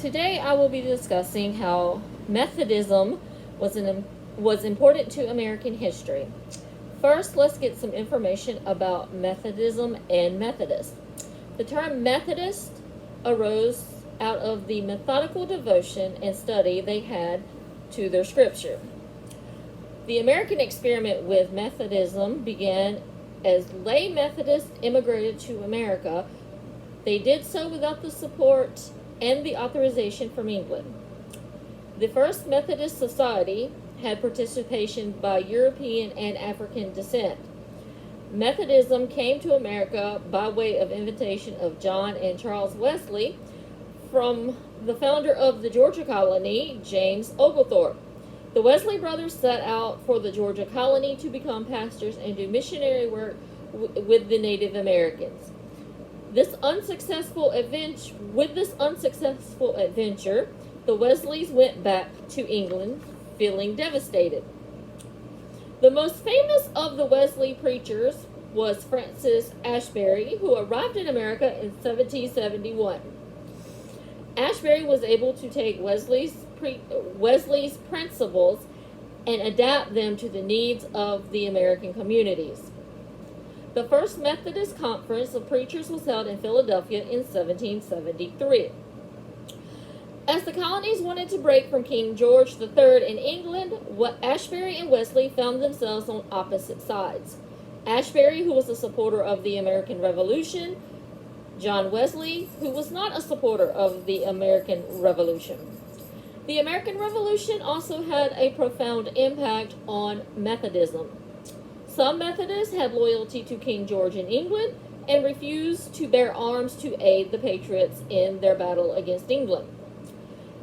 Today I will be discussing how Methodism was important to American history. First, let's get some information about Methodism and Methodist. The term Methodist arose out of the methodical devotion and study they had to their scripture. The American experiment with Methodism began as lay Methodists immigrated to America. They did so without the support and the authorization from England. The first Methodist society had participation by European and African descent. Methodism came to America by way of invitation of John and Charles Wesley from the founder of the Georgia colony, James Oglethorpe. The Wesley brothers set out for the Georgia colony to become pastors and do missionary work with the Native Americans. With this unsuccessful adventure, the Wesleys went back to England, feeling devastated. The most famous of the Wesley preachers was Francis Ashbury, who arrived in America in 1771. Ashbury was able to take Wesley's principles and adapt them to the needs of the American communities. The first Methodist Conference of Preachers was held in Philadelphia in 1773. As the colonies wanted to break from King George III in England, Ashbury and Wesley found themselves on opposite sides. Ashbury, who was a supporter of the American Revolution, John Wesley, who was not a supporter of the American Revolution. The American Revolution also had a profound impact on Methodism. Some Methodists had loyalty to King George in England and refused to bear arms to aid the Patriots in their battle against England.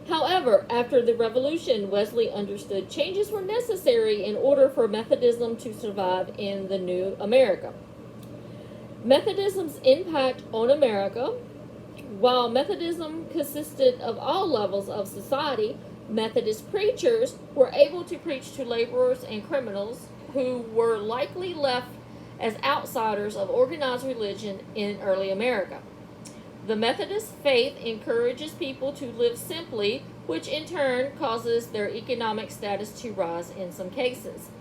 However, after the Revolution, Wesley understood changes were necessary in order for Methodism to survive in the new America. Methodism's impact on America. While Methodism consisted of all levels of society, Methodist preachers were able to preach to laborers and criminals who were likely left as outsiders of organized religion in early America. The Methodist faith encourages people to live simply, which in turn causes their economic status to rise in some cases.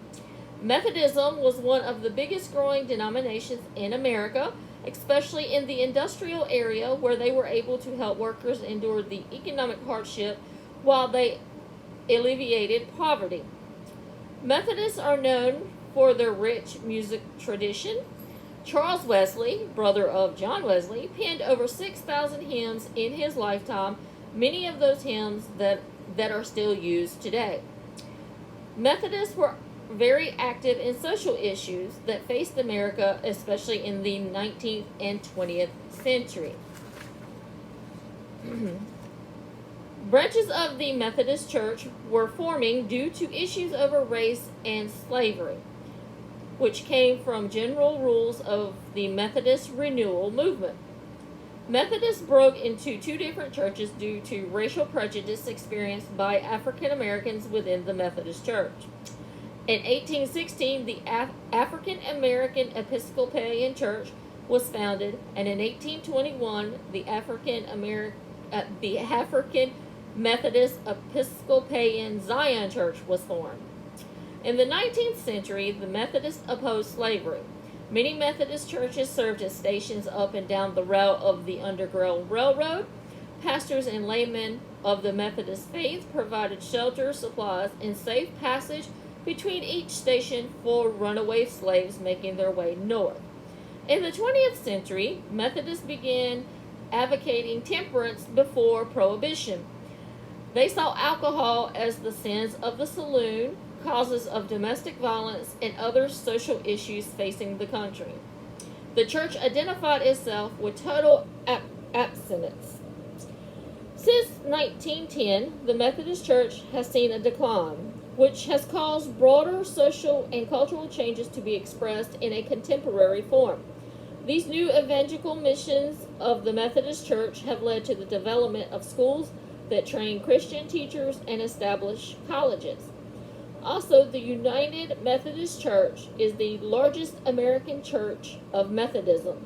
Methodism was one of the biggest growing denominations in America, especially in the industrial area, where they were able to help workers endure the economic hardship while they alleviated poverty. Methodists are known for their rich music tradition. Charles Wesley, brother of John Wesley, penned over 6,000 hymns in his lifetime, many of those hymns that are still used today. Methodists were very active in social issues that faced America, especially in the 19th and 20th century. Branches of the Methodist Church were forming due to issues over race and slavery, which came from general rules of the Methodist renewal movement. Methodists broke into two different churches due to racial prejudice experienced by African Americans within the Methodist Church. In 1816, the African American Episcopalian Church was founded, and in 1821, the African Methodist Episcopalian Zion Church was formed. In the 19th century, the Methodists opposed slavery. Many Methodist churches served as stations up and down the route of the Underground Railroad. Pastors and laymen of the Methodist faith provided shelter, supplies, and safe passage between each station for runaway slaves making their way north. In the 20th century, Methodists began advocating temperance before Prohibition. They saw alcohol as the sins of the saloon, causes of domestic violence, and other social issues facing the country. The church identified itself with total abstinence. Since 1910, the Methodist Church has seen a decline, which has caused broader social and cultural changes to be expressed in a contemporary form. These new evangelical missions of the Methodist Church have led to the development of schools that train Christian teachers and establish colleges. Also, the United Methodist Church is the largest American church of Methodism.